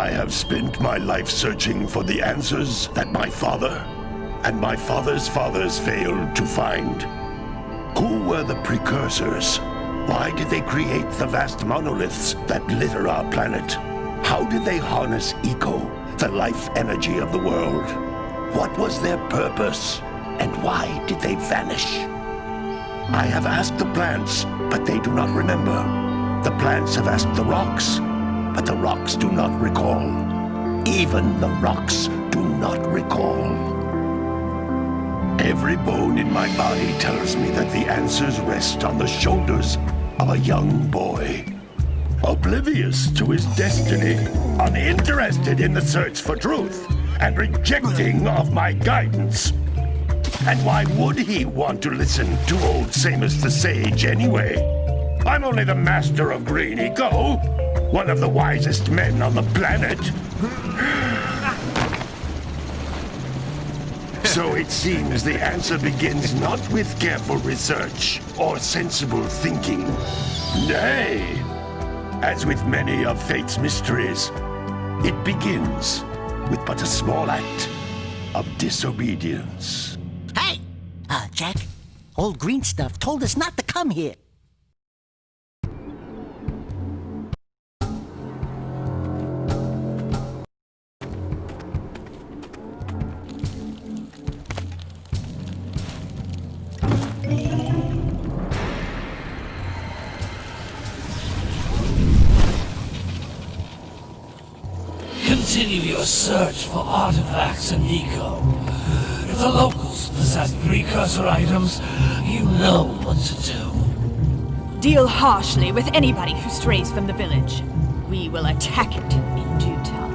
I have spent my life searching for the answers that my father and my father's fathers failed to find. Who were the precursors? Why did they create the vast monoliths that litter our planet? How did they harness eco, the life energy of the world? What was their purpose? And why did they vanish? I have asked the plants, but they do not remember. The plants have asked the rocks, but the rocks do not recall. Even the rocks do not recall. Every bone in my body tells me that the answers rest on the shoulders of a young boy. Oblivious to his destiny, uninterested in the search for truth, and rejecting of my guidance. And why would he want to listen to old Samus the Sage anyway? I'm only the master of green eco, one of the wisest men on the planet. So it seems the answer begins not with careful research or sensible thinking. Nay, as with many of fate's mysteries, it begins with but a small act of disobedience. Hey! Jack, old green stuff told us not to come here. Continue your search for artifacts and eco. If the locals possess precursor items, you know what to do. Deal harshly with anybody who strays from the village. We will attack it in due time.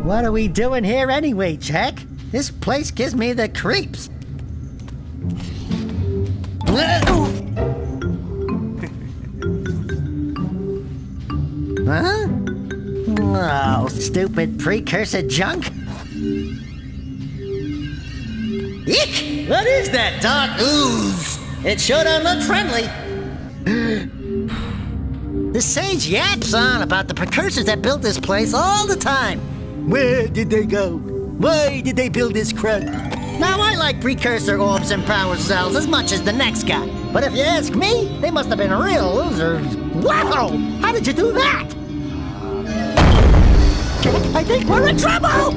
What are we doing here anyway, Jack? This place gives me the creeps. Huh? Oh, stupid precursor junk. Eek! What is that dark ooze? It sure don't look friendly. The sage yaps on about the precursors that built this place all the time. Where did they go? Why did they build this crud? Now, I like precursor orbs and power cells as much as the next guy. But if you ask me, they must have been real losers. Wow! How did you do that? I think we're in trouble!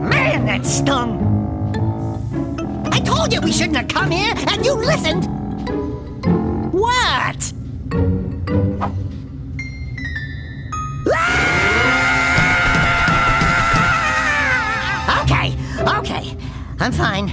Man, that stung! I told you we shouldn't have come here, and you listened! What? Okay. I'm fine.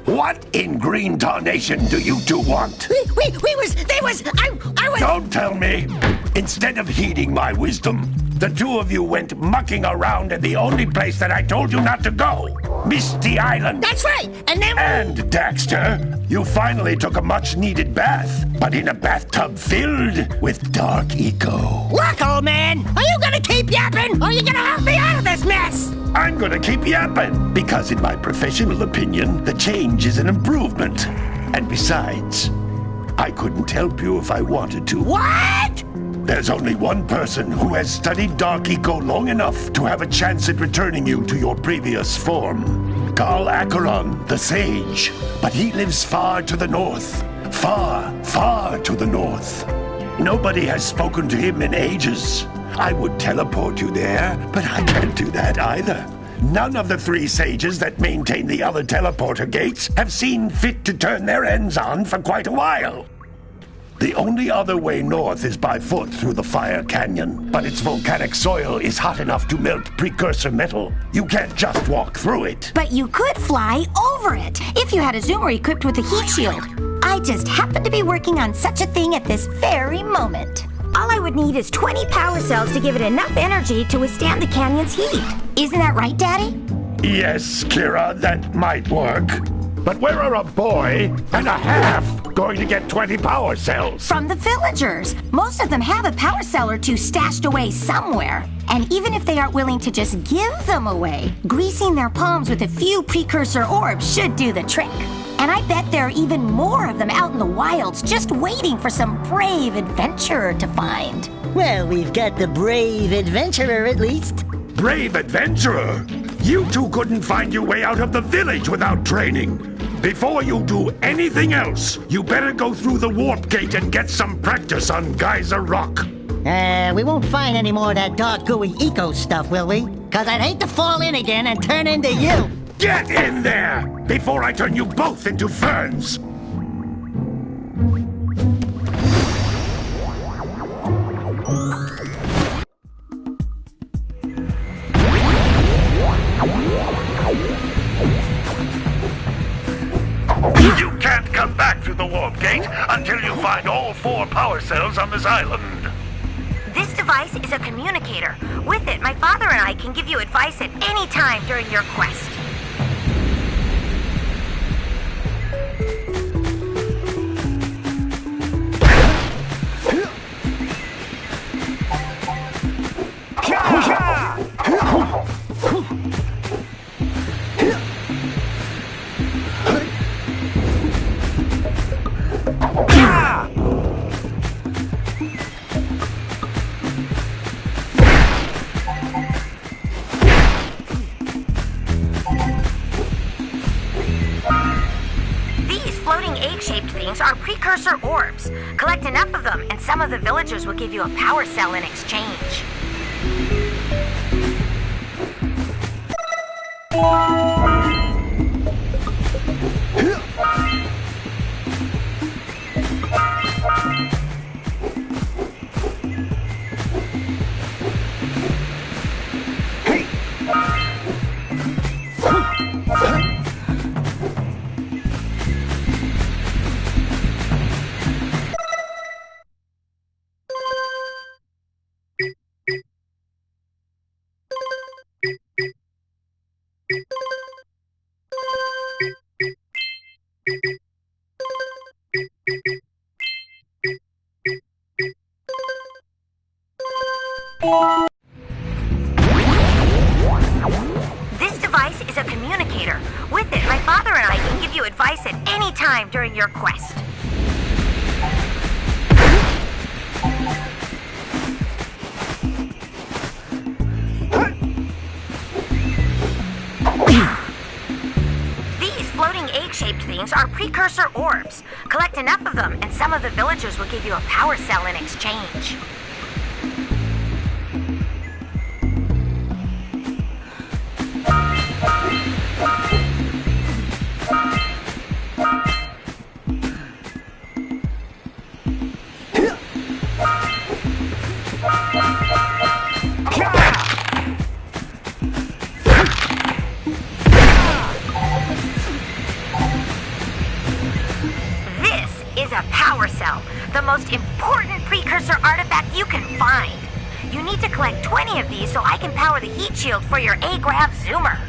What in green tarnation do you two want? I was... Don't tell me! Instead of heeding my wisdom, the two of you went mucking around in the only place that I told you not to go! Misty Island! That's right! And then... And, Daxter, you finally took a much-needed bath, but in a bathtub filled with dark eco. Look, old man! Are you gonna keep yapping, or are you gonna help me out of this mess? I'm gonna keep yapping, because in my professional opinion, the change is an improvement. And besides, I couldn't help you if I wanted to. What? There's only one person who has studied Dark Eco long enough to have a chance at returning you to your previous form. Carl Acheron, the Sage. But he lives far to the north. Far to the north. Nobody has spoken to him in ages. I would teleport you there, but I can't do that either. None of the three sages that maintain the other teleporter gates have seen fit to turn their ends on for quite a while. The only other way north is by foot through the Fire Canyon, but its volcanic soil is hot enough to melt precursor metal. You can't just walk through it. But you could fly over it if you had a zoomer equipped with a heat shield. I just happen to be working on such a thing at this very moment. All I would need is 20 power cells to give it enough energy to withstand the canyon's heat. Isn't that right, Daddy? Yes, Kira, that might work. But where are a boy and a half going to get 20 power cells? From the villagers. Most of them have a power cell or two stashed away somewhere. And even if they aren't willing to just give them away, greasing their palms with a few precursor orbs should do the trick. And I bet there are even more of them out in the wilds just waiting for some brave adventurer to find. Well, we've got the brave adventurer at least. Brave adventurer? You two couldn't find your way out of the village without training. Before you do anything else, you better go through the warp gate and get some practice on Geyser Rock. We won't find any more of that dark gooey eco stuff, will we? 'Cause I'd hate to fall in again and turn into you. Get in there before I turn you both into ferns. You can't come back through the warp gate until you find all 4 power cells on this island. This device is a communicator. With it, my father and I can give you advice at any time during your quest. Egg-shaped things are precursor orbs. Collect enough of them, and some of the villagers will give you a power cell in exchange. This device is a communicator. With it, my father and I can give you advice at any time during your quest. These floating egg-shaped things are precursor orbs. Collect enough of them, and some of the villagers will give you a power cell in exchange. A power cell, the most important precursor artifact you can find. You need to collect 20 of these so I can power the heat shield for your A-Grav zoomer.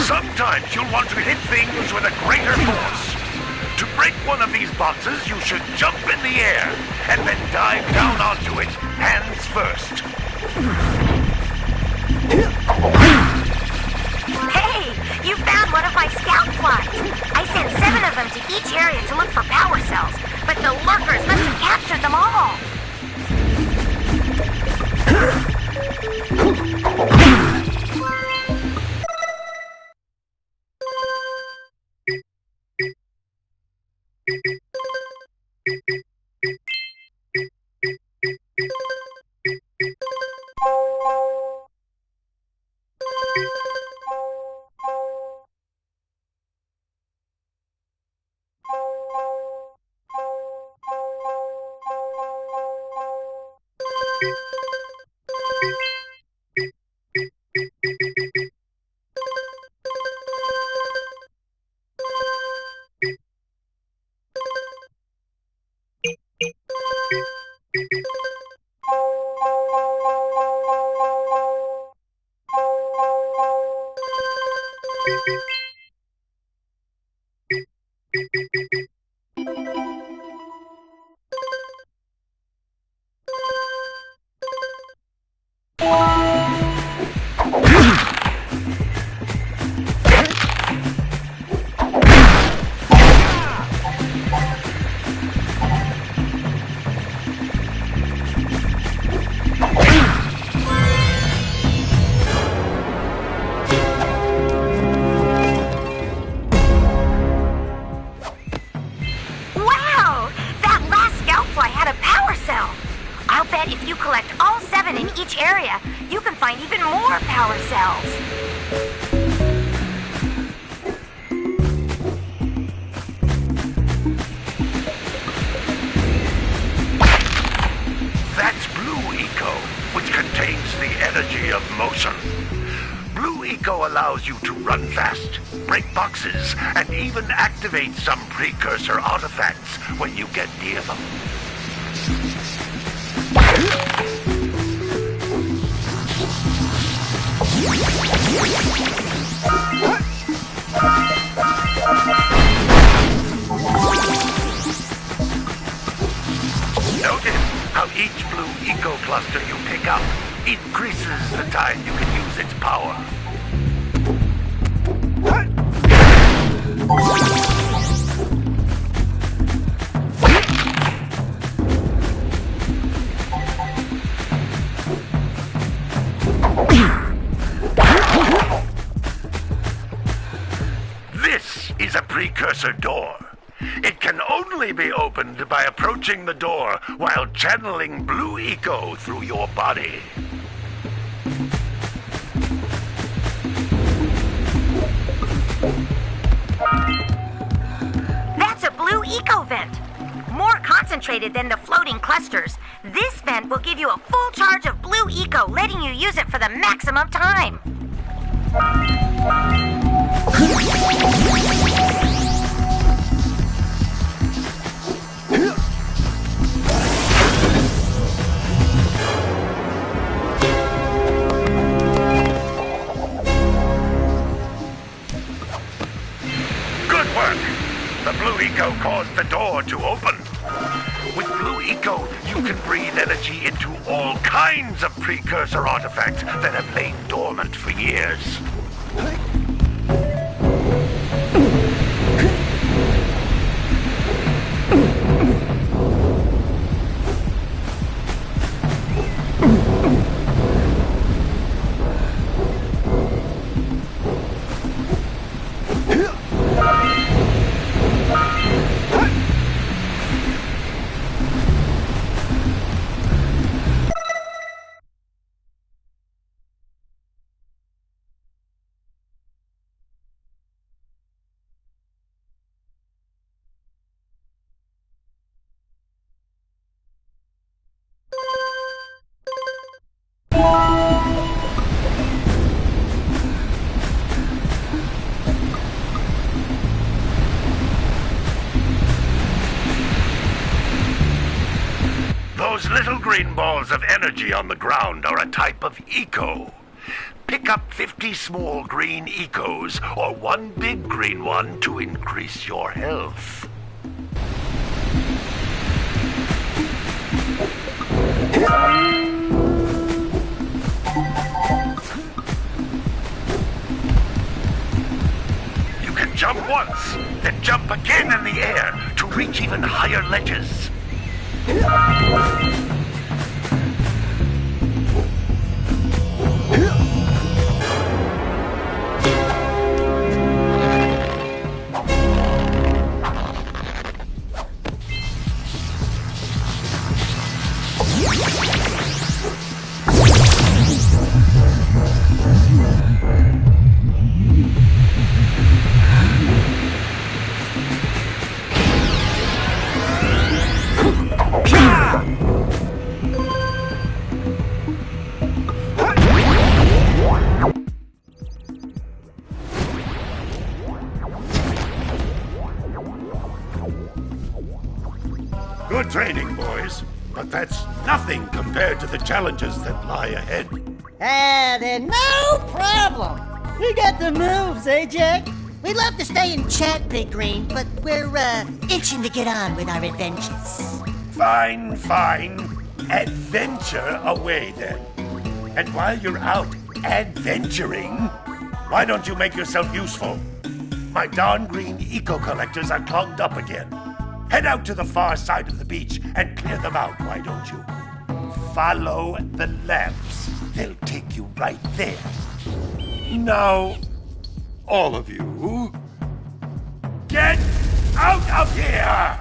Sometimes you'll want to hit things with a greater force. To break one of these boxes, you should jump in the air and then dive down onto it, hands first. Hey, You found one of my scout flies. I sent 7 of them to each area to look for power cells, but the lurkers must have captured them all. And even activate some precursor artifacts when you get near them. Notice how each blue eco cluster you pick up increases the time you can use its power. This is a precursor door. It can only be opened by approaching the door while channeling blue eco through your body. That's a blue eco vent. More concentrated than the floating clusters. This vent will give you a full charge of blue eco, letting you use it for the maximum time. Good work! The blue eco caused the door to open. With blue eco, you can breathe energy into all kinds of precursor artifacts that have lain dormant for years. Those little green balls of energy on the ground are a type of eco. Pick up 50 small green ecos or one big green one to increase your health. once, then jump again in the air to reach even higher ledges. Good training, boys, but that's nothing compared to the challenges that lie ahead. Then no problem. We got the moves, eh, Jak? We'd love to stay and chat, Big Green, but we're, itching to get on with our adventures. Fine, fine. Adventure away, then. And while you're out adventuring, why don't you make yourself useful? My darn green eco-collectors are clogged up again. Head out to the far side of the beach and clear them out, why don't you? Follow the lamps. They'll take you right there. Now, all of you, get out of here!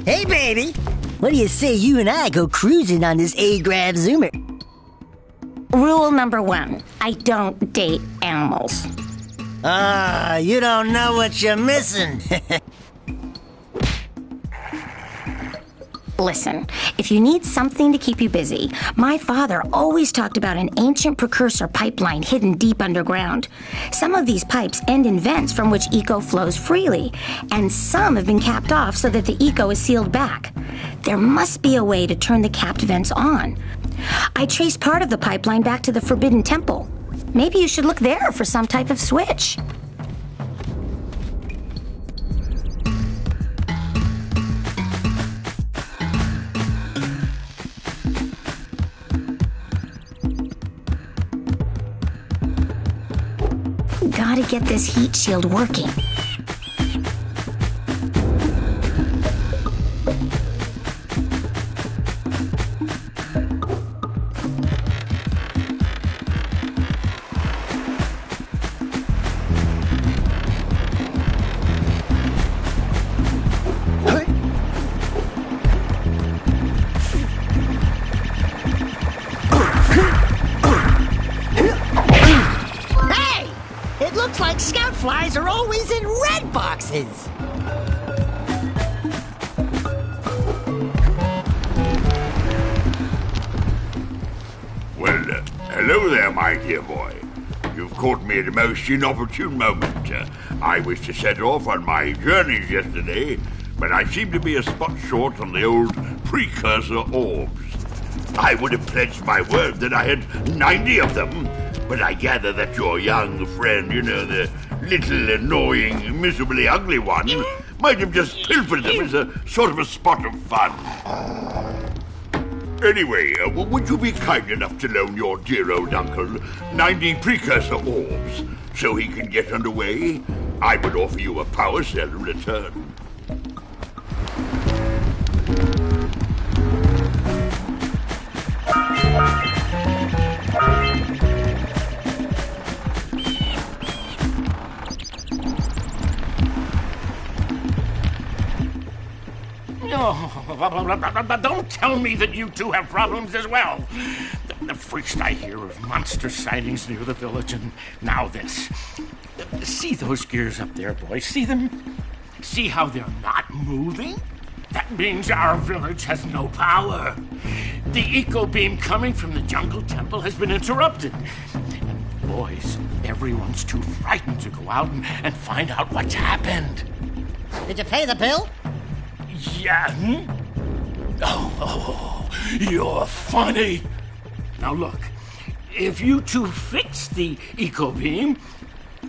Hey, baby. What do you say you and I go cruising on this A-Grav Zoomer? Rule number 1, I don't date animals. You don't know what you're missing. Listen, if you need something to keep you busy, my father always talked about an ancient precursor pipeline hidden deep underground. Some of these pipes end in vents from which eco flows freely, and some have been capped off so that the eco is sealed back. There must be a way to turn the capped vents on. I traced part of the pipeline back to the Forbidden Temple. Maybe you should look there for some type of switch. Gotta get this heat shield working. Looks like scout flies are always in red boxes. Well, hello there, my dear boy. You've caught me at a most inopportune moment. I was to set off on my journeys yesterday, but I seem to be a spot short on the old precursor orbs. I would have pledged my word that I had 90 of them, but I gather that your young friend, you know, the little annoying, miserably ugly one, might have just pilfered them as a sort of a spot of fun. Anyway, would you be kind enough to loan your dear old uncle 90 precursor orbs so he can get underway? I would offer you a power cell in return. Oh, don't tell me that you two have problems as well. First I hear of monster sightings near the village, and now this. See those gears up there, boys? See them? See how they're not moving? That means our village has no power. The eco beam coming from the jungle temple has been interrupted. And boys, everyone's too frightened to go out and find out what's happened. Did you pay the bill? Yeah. Oh, you're funny. Now look, if you two fix the eco beam,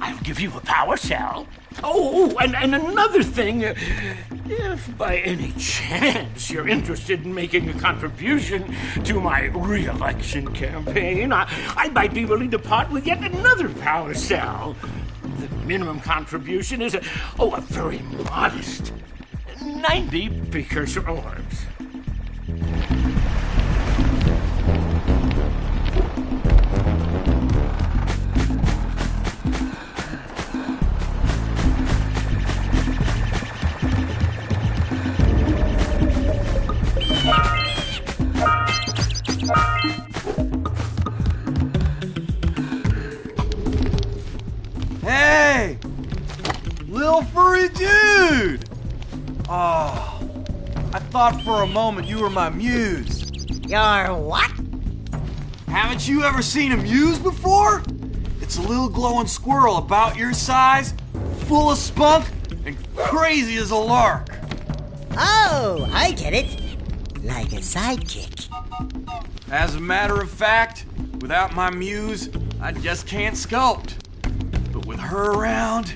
I'll give you a power cell. Oh, and another thing, if by any chance you're interested in making a contribution to my re-election campaign, I might be willing to part with yet another power cell. The minimum contribution is a very modest 90 precursor orbs. Hey! Little furry dude! Oh, I thought for a moment you were my muse. Your what? Haven't you ever seen a muse before? It's a little glowing squirrel about your size, full of spunk, and crazy as a lark. Oh, I get it. Like a sidekick. As a matter of fact, without my muse, I just can't sculpt. But with her around,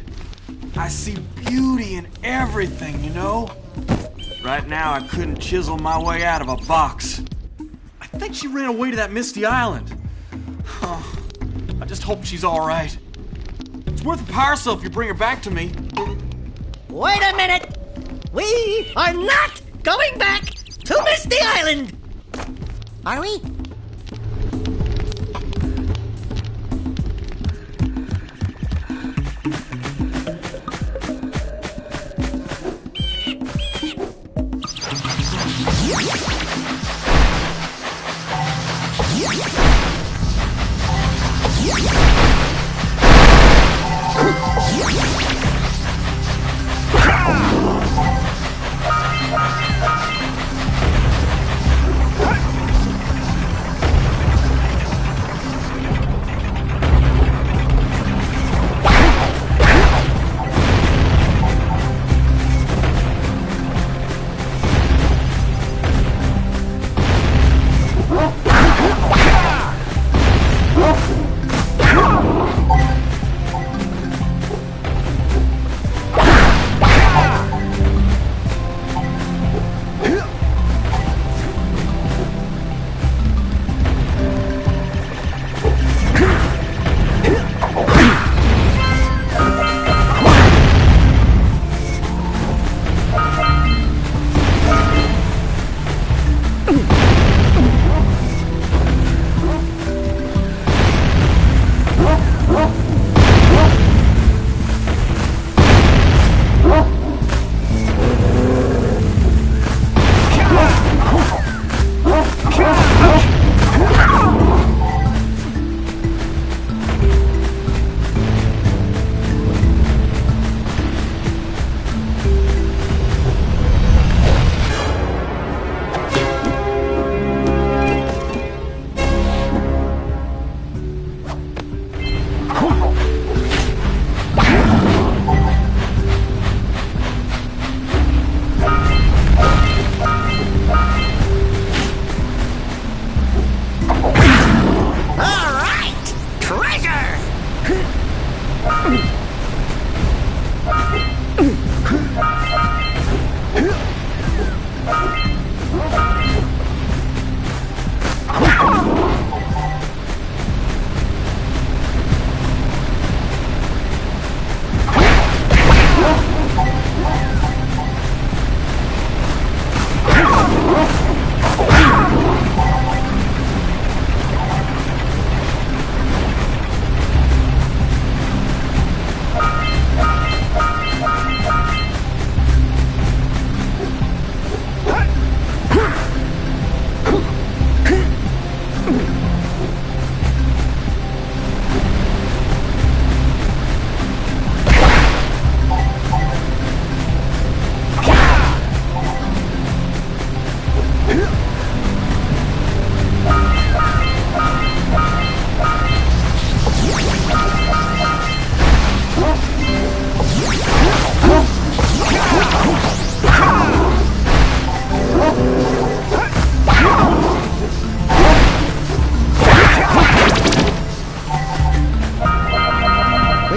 I see beauty in everything, you know? Right now, I couldn't chisel my way out of a box. I think she ran away to that misty island. I just hope she's all right. It's worth a power cell if you bring her back to me. Wait a minute! We are not going back to Misty Island! Are we?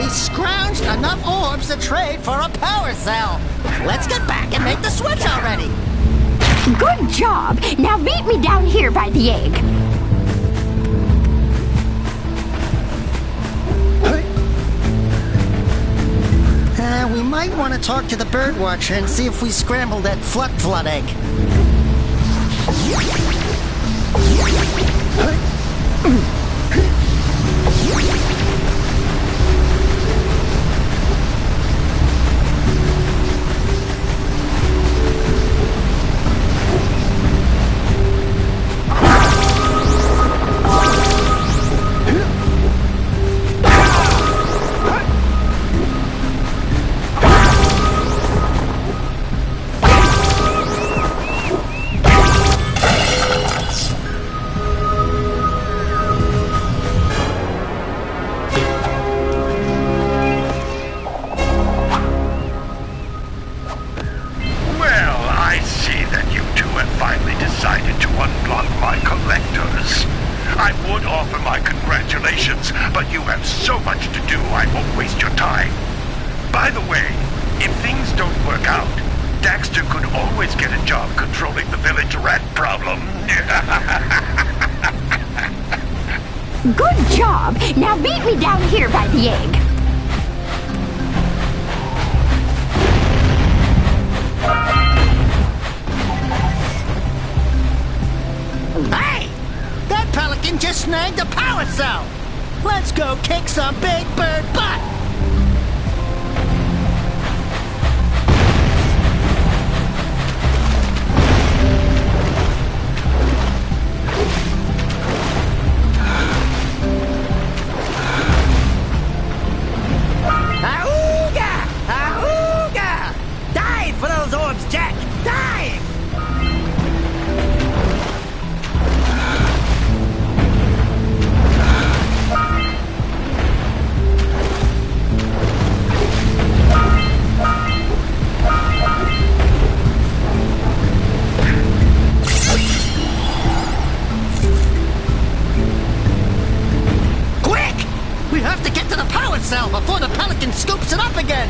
We scrounged enough orbs to trade for a power cell. Let's get back and make the switch already. Good job. Now meet me down here by the egg. We might want to talk to the birdwatcher and see if we scrambled that flood egg. But you have so much to do, I won't waste your time. By the way, if things don't work out, Daxter could always get a job controlling the village rat problem. Good job. Now meet me down here by the egg. Hey! That pelican just snagged a power cell! Let's go kick some big bird butt! Ahooga! Ahooga! Dive for those orbs, Jak! Dive! Cell before the pelican scoops it up again!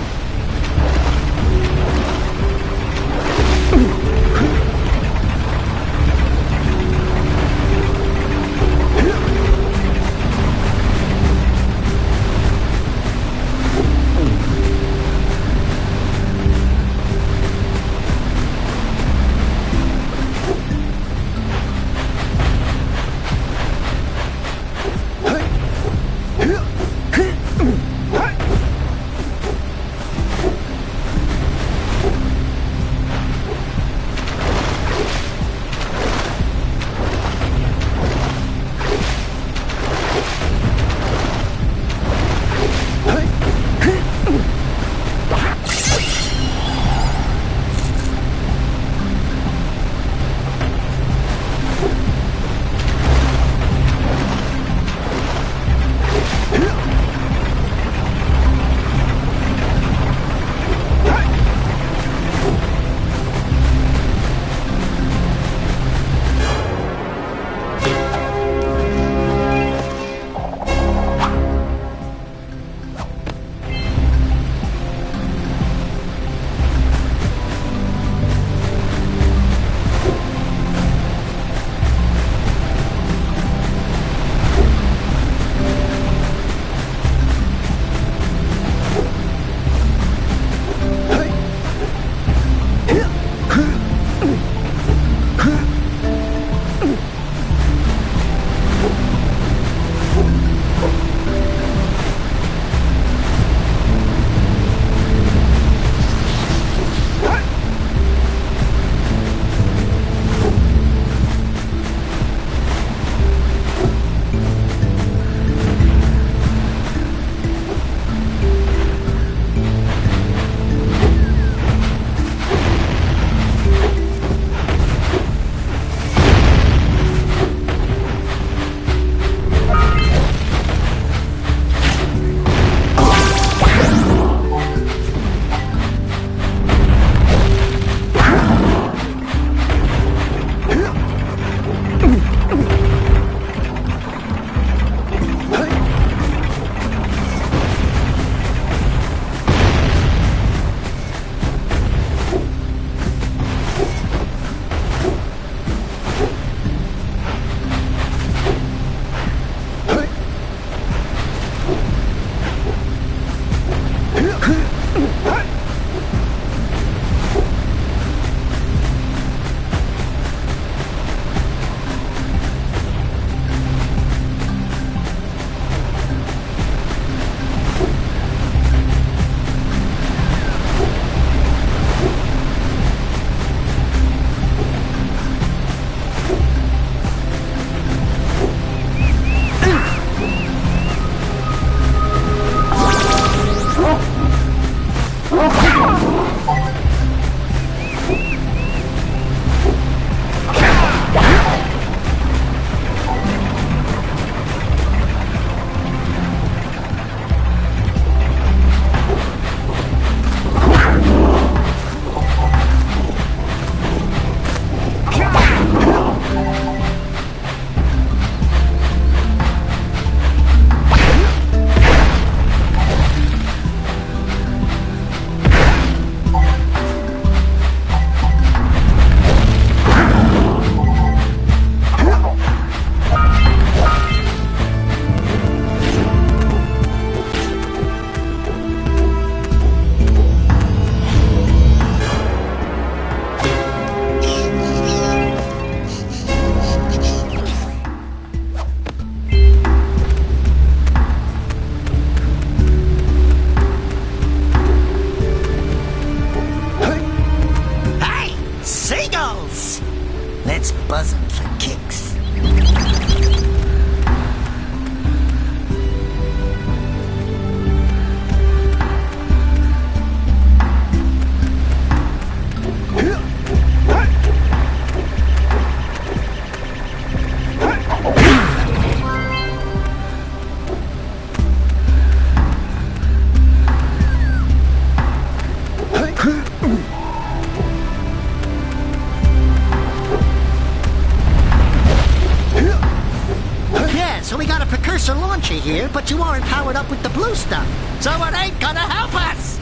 here, but you aren't powered up with the blue stuff, so it ain't gonna help us!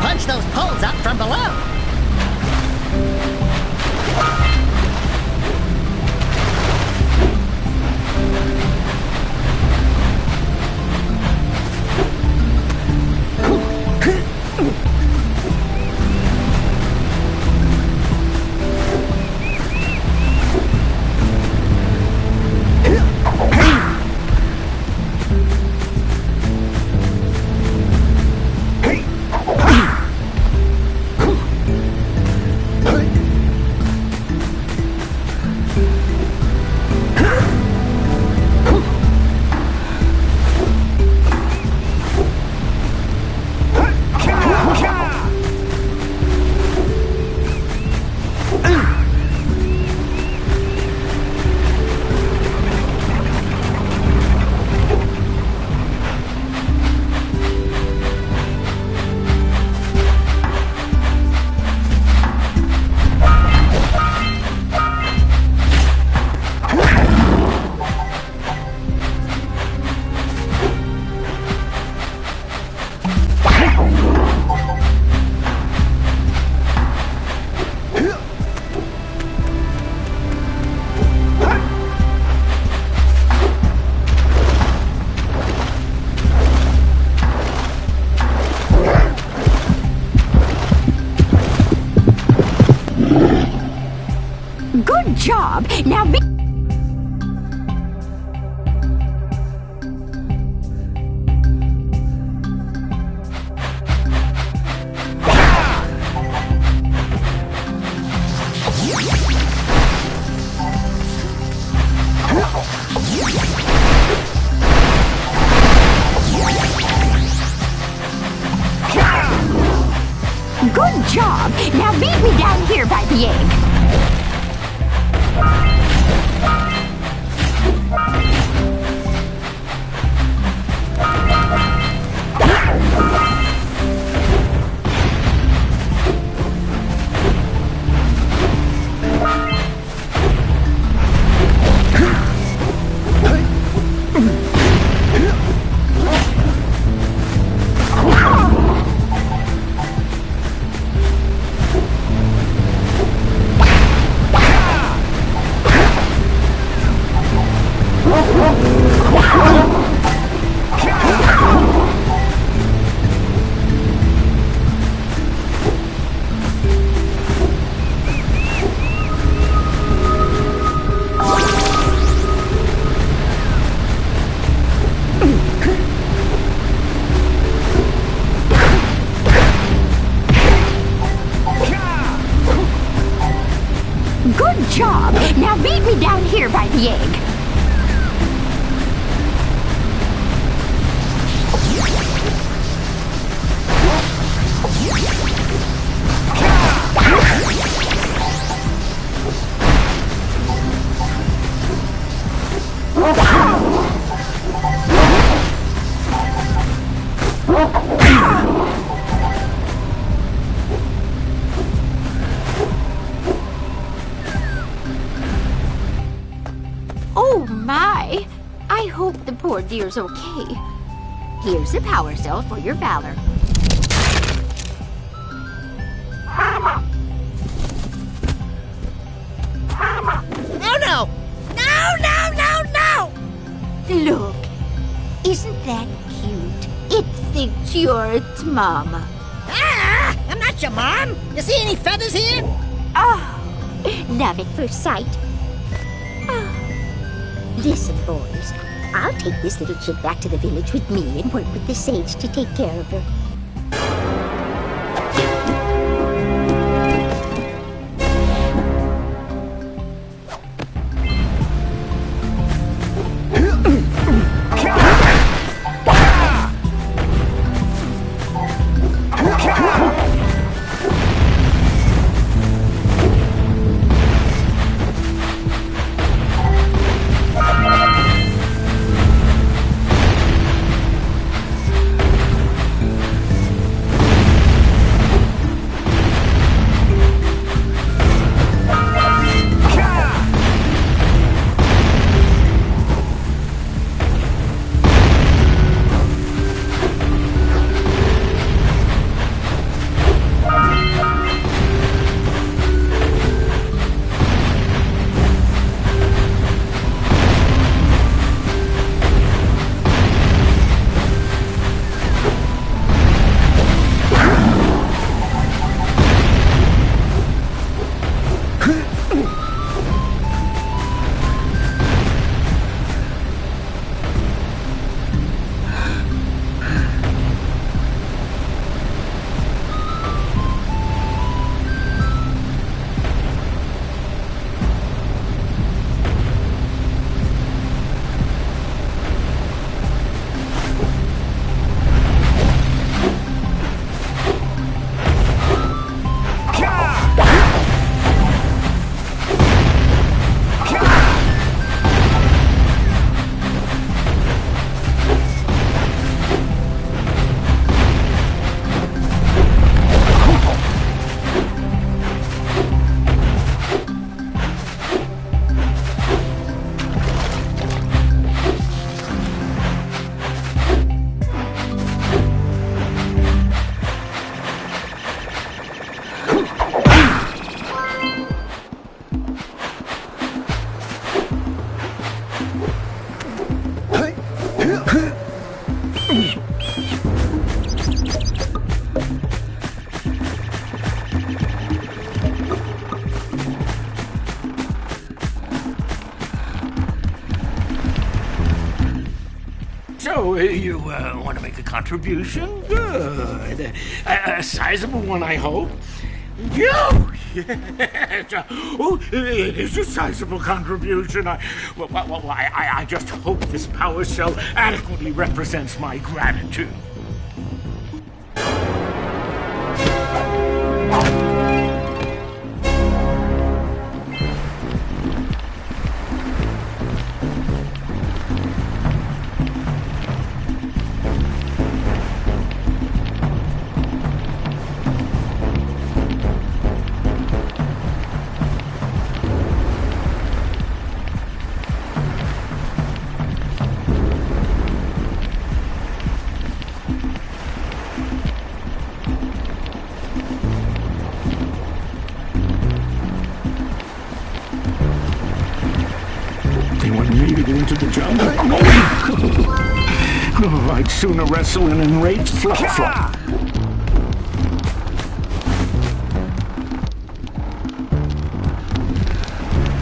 Punch those poles out from below! Good job! Now be... Good job! Now beat me down here by the egg. Good job! Now beat me down here by the egg. Oh my! I hope the poor dear's okay. Here's a power cell for your valor. Oh no! No, no, no, no! Look, isn't that cute? It thinks you're its mama. Ah! I'm not your mom! You see any feathers here? Oh, love at first sight. Oh. Listen, boys. I'll take this little chick back to the village with me and work with the sage to take care of her. So, you want to make a contribution? Good. A sizable one, I hope. You! Yes. Oh, it is a sizable contribution. I just hope this power cell adequately represents my gratitude. Into the jungle. Oh, I'd sooner wrestle an enraged Fluffla.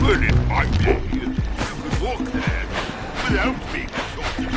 Well, in my day, you could walk there without being assaulted.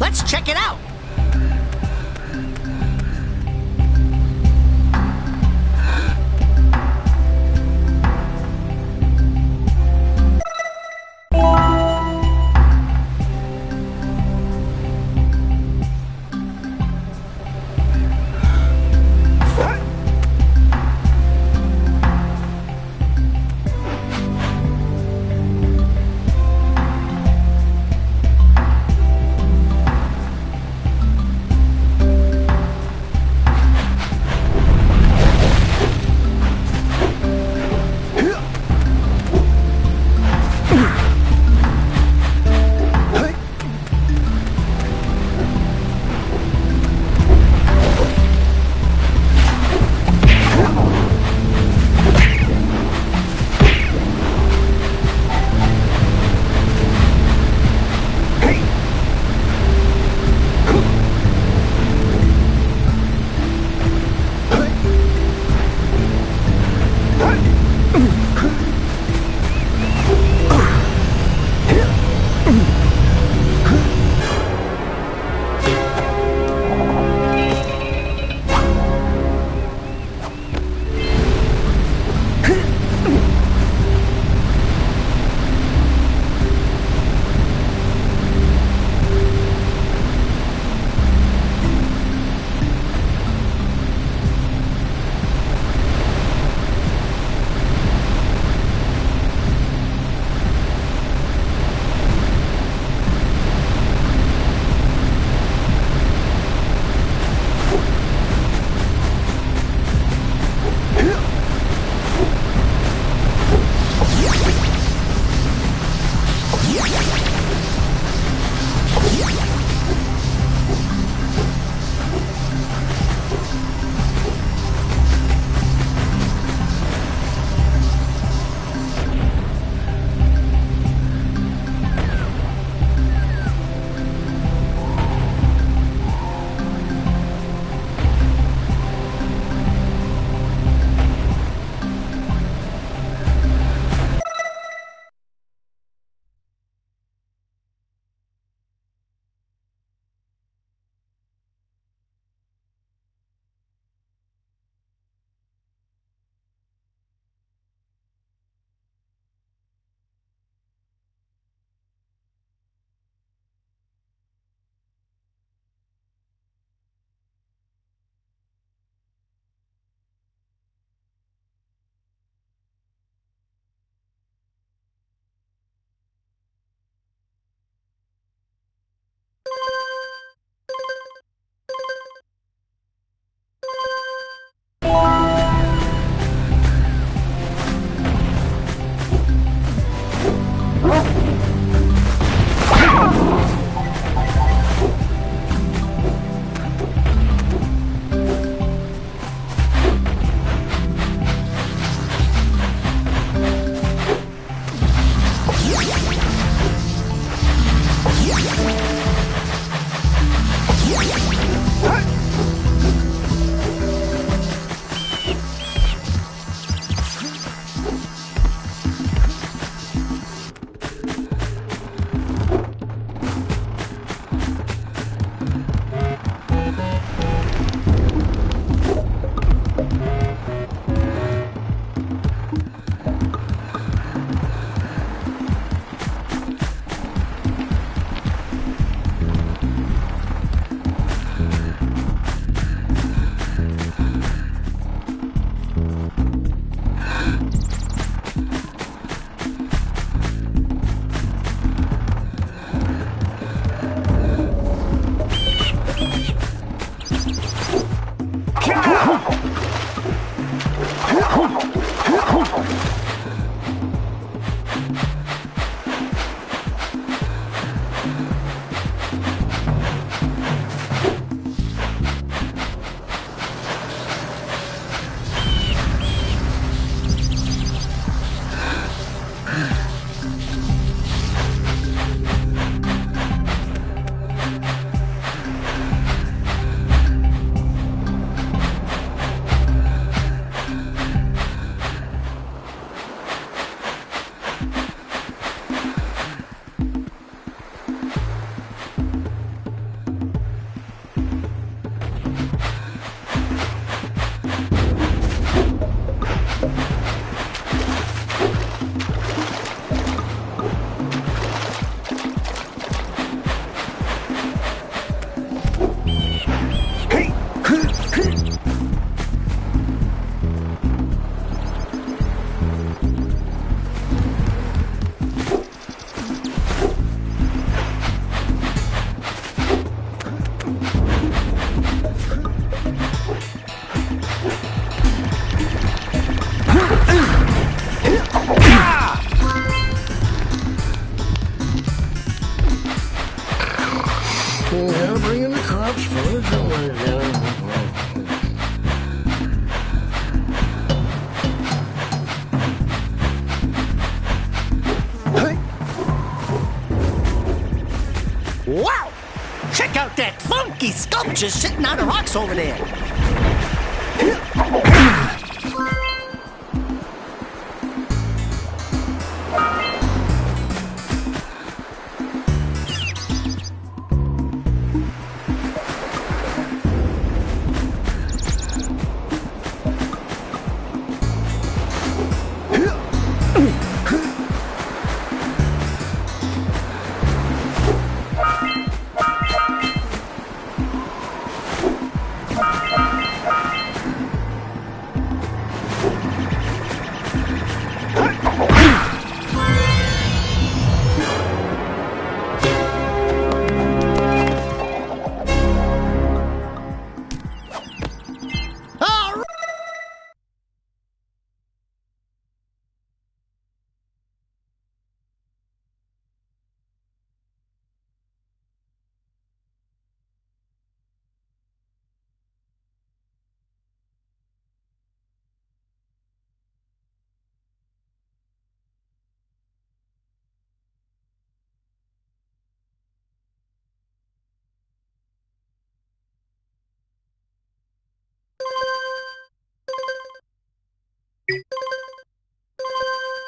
Let's check it out. Yeah, bring in the cops first. Wow! Check out that funky sculpture sitting on the rocks over there.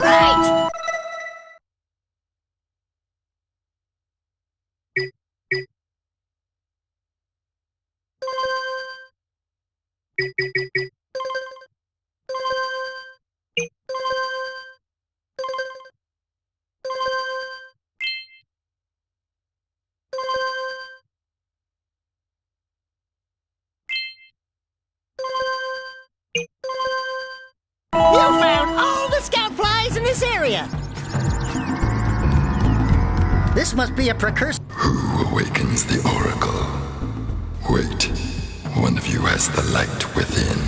Right! You found all the scout flies in this area! This must be a precursor. Who awakens the oracle? Wait, one of you has the light within.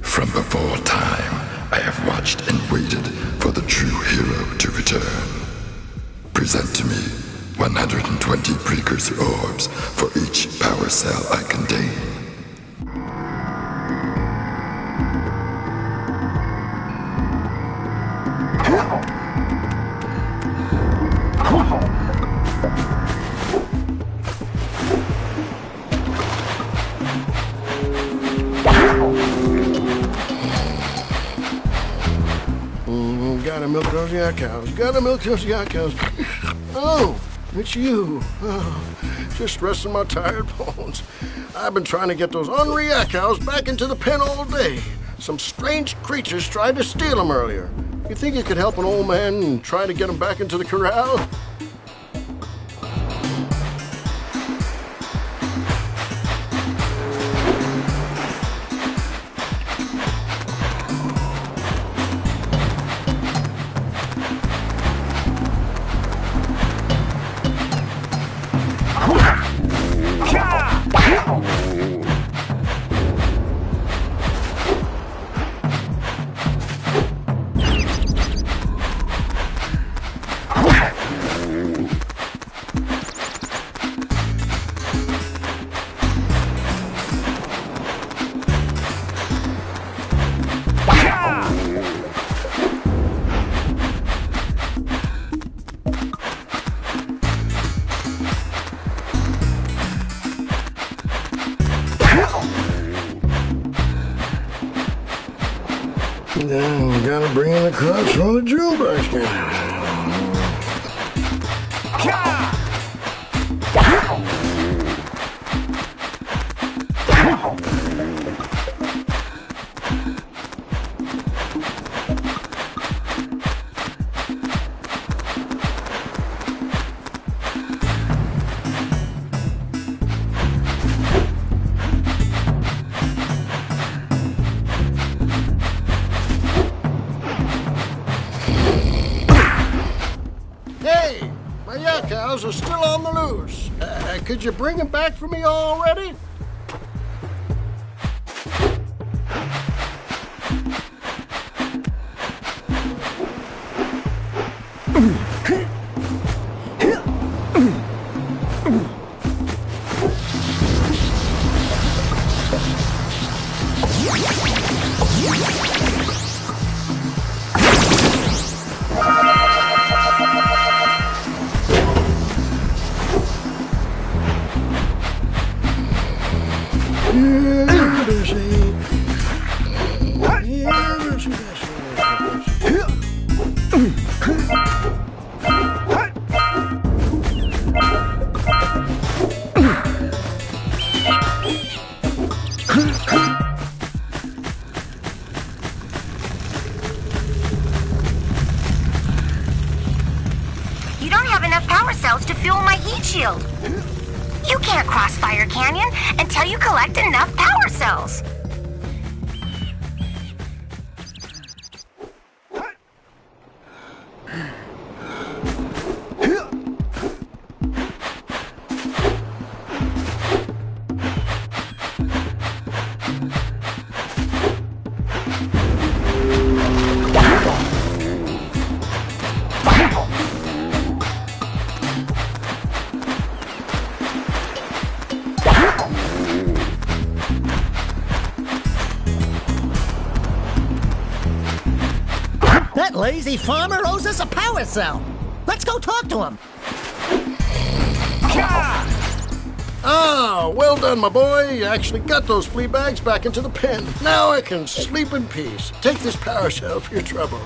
From before time, I have watched and waited for the true hero to return. Present to me 120 precursor orbs for each power cell I contain. those yak cows. Gotta milk those yak cows. Oh, it's you. Oh, just resting my tired bones. I've been trying to get those ornery yak cows back into the pen all day. Some strange creatures tried to steal them earlier. You think you could help an old man and try to get them back into the corral? Now we gotta bring in the crops from the June basket. Hey, my yak cows are still on the loose. Could you bring them back for me already? You don't have enough power cells to fuel my heat shield. You can't cross Fire Canyon until you collect enough power cells. That lazy farmer owes us a power cell. Let's go talk to him. Ah, well done, my boy. You actually got those flea bags back into the pen. Now I can sleep in peace. Take this power cell for your trouble.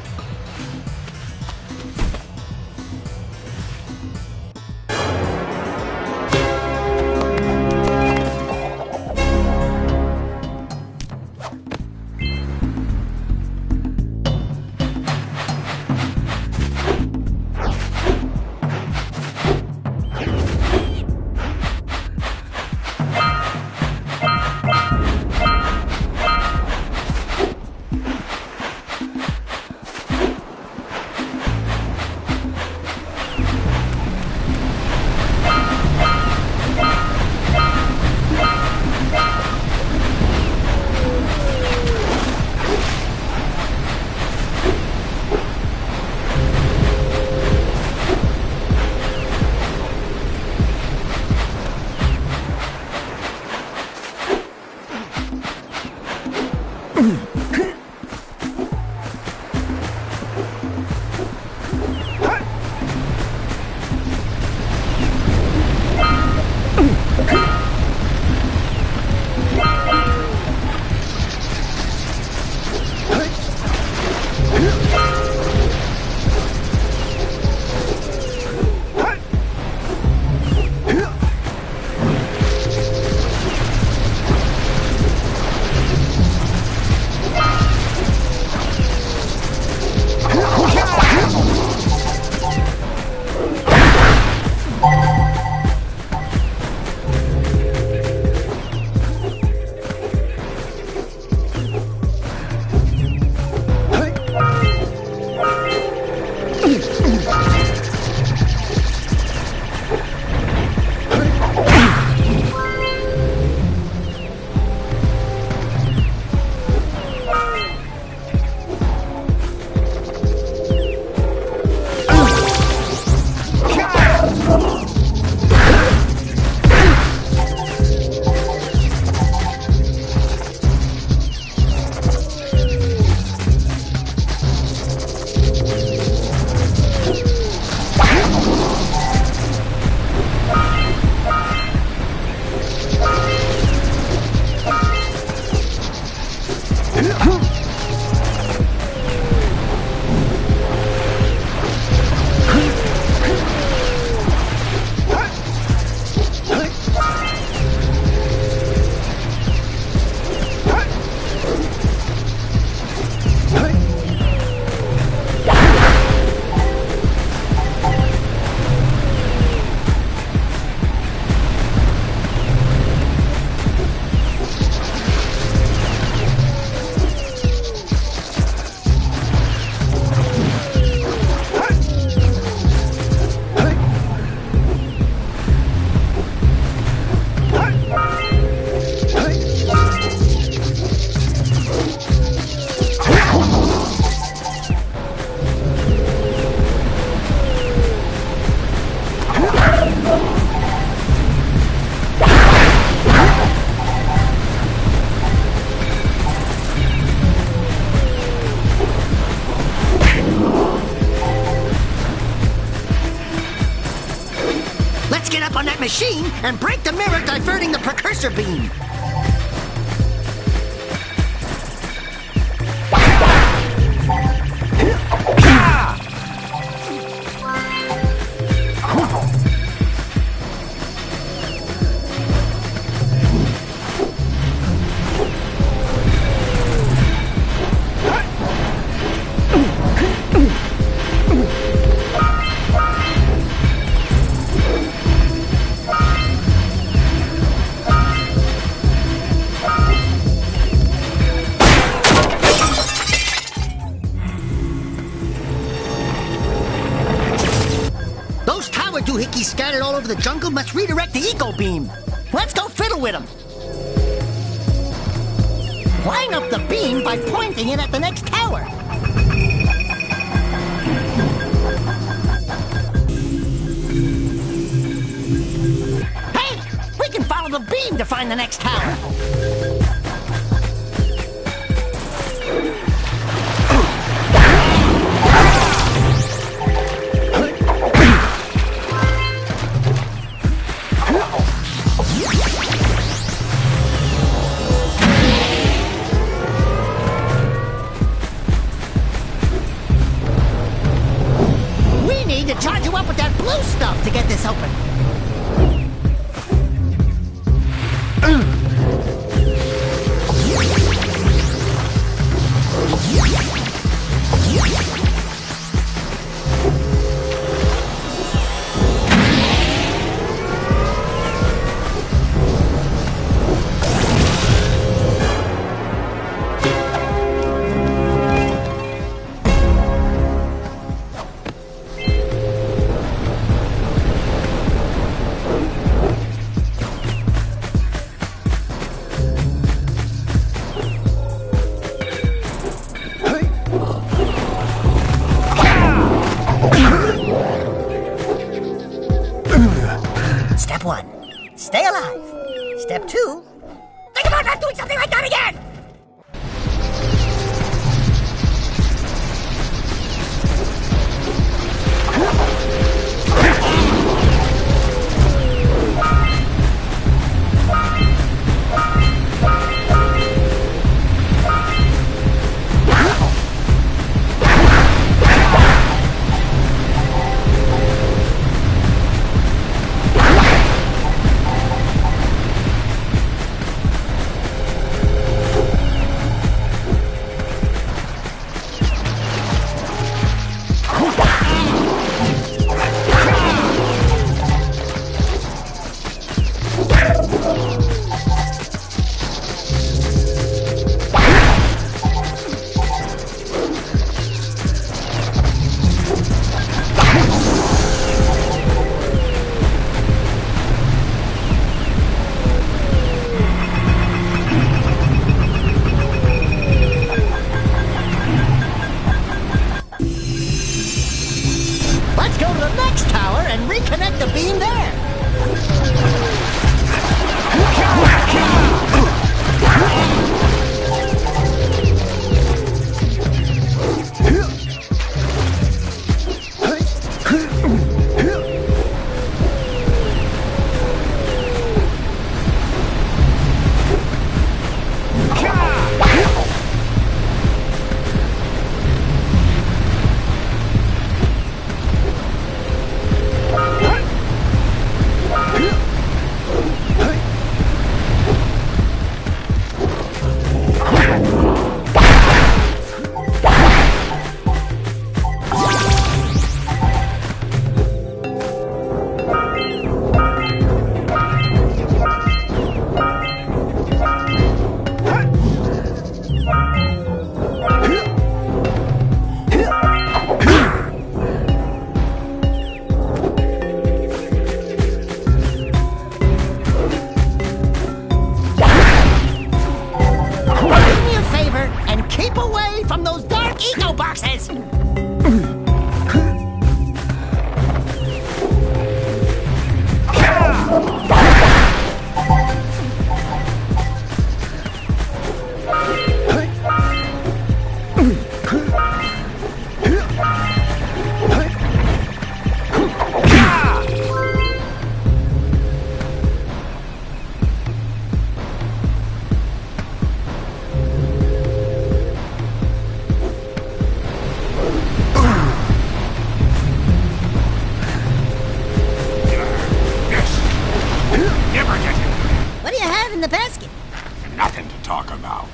Let's get up on that machine and break the mirror diverting the precursor beam. Doohickeys scattered all over the jungle must redirect the eco beam. Let's go fiddle with them. Line up the beam by pointing it at the next tower. Hey, we can follow the beam to find the next tower. To charge you up with that blue stuff to get this open. Step 1, stay alive. Step 2, think about not doing something like that again! Let's go to the next tower and reconnect the beam there. in the basket? Nothing to talk about.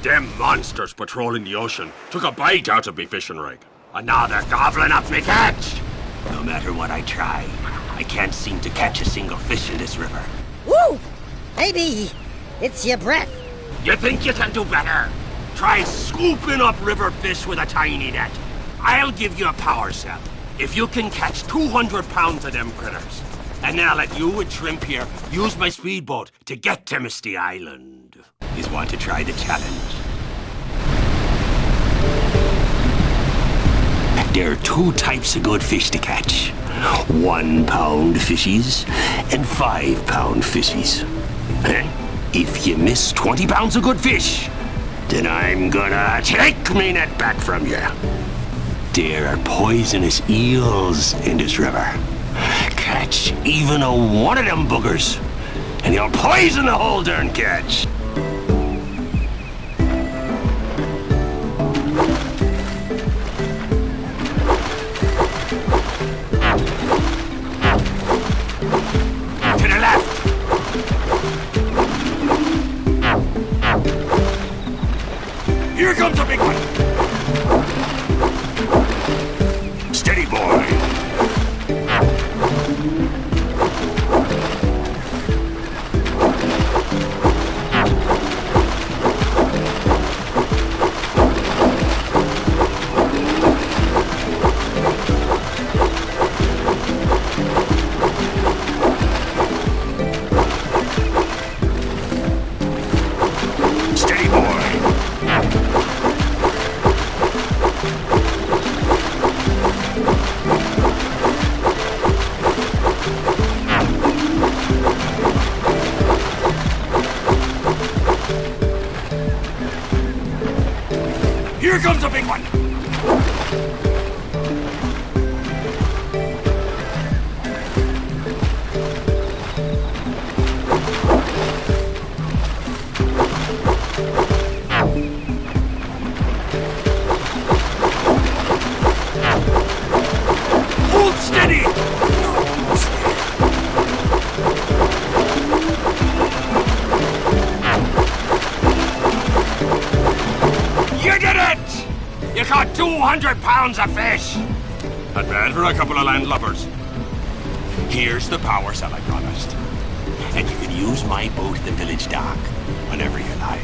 Them monsters patrolling the ocean took a bite out of me fishing rig. And now they're gobbling up me catch. No matter what I try, I can't seem to catch a single fish in this river. Woo! Maybe it's your breath. You think you can do better? Try scooping up river fish with a tiny net. I'll give you a power cell if you can catch 200 pounds of them critters. And then I'll let you and Shrimp here use my speedboat to get to Misty Island. You want to try the challenge? There are two types of good fish to catch. 1 pound fishies and 5 pound fishies. If you miss 20 pounds of good fish, then I'm gonna take me net back from you. There are poisonous eels in this river. Catch even one of them boogers, and you'll poison the whole darn catch. To the left. Here comes a big one. Steady, boy. Here comes a big one! Hold steady! You did it! You caught 200 pounds of fish! Not bad for a couple of landlubbers. Here's the power cell I promised. And you can use my boat at the village dock whenever you like.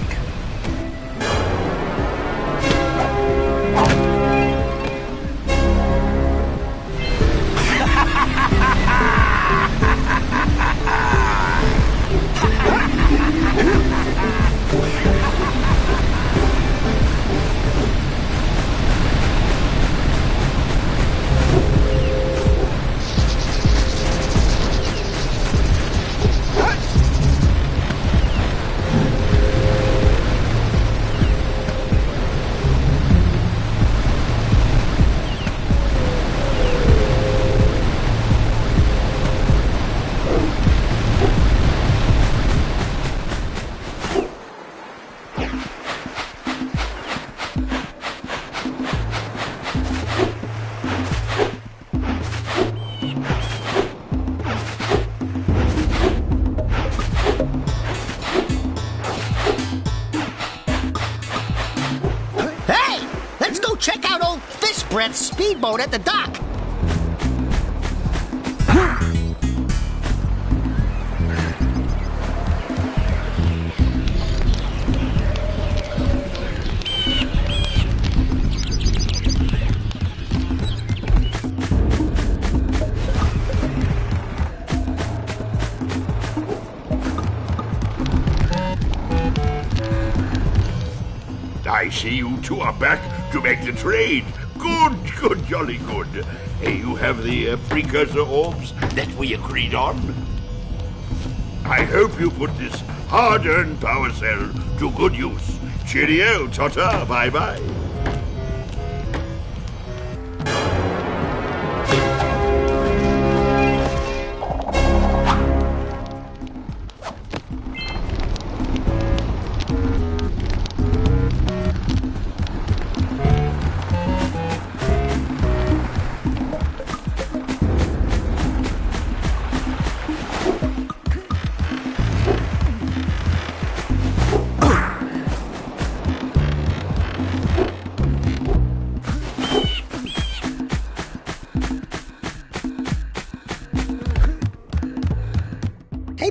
Check out old Fish Brett's speedboat at the dock. I see you two are back to make the trade. Good, good, jolly good. You have the precursor orbs that we agreed on. I hope you put this hard-earned power cell to good use. Cheerio, ta-ta, bye-bye.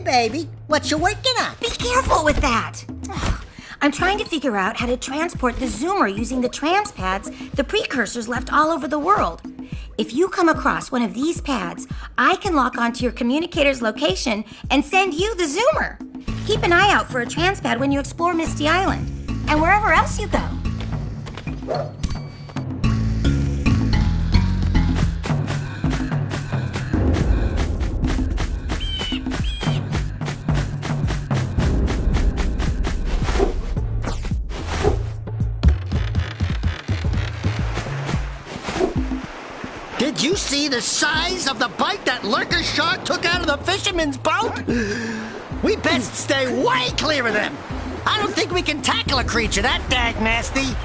baby. What you working on? Be careful with that. Ugh. I'm trying to figure out how to transport the Zoomer using the trans pads the precursors left all over the world. If you come across one of these pads, I can lock onto your communicator's location and send you the Zoomer. Keep an eye out for a trans pad when you explore Misty Island and wherever else you go. Did you see the size of the bite that lurker shark took out of the fisherman's boat? We best stay way clear of them. I don't think we can tackle a creature that dag nasty.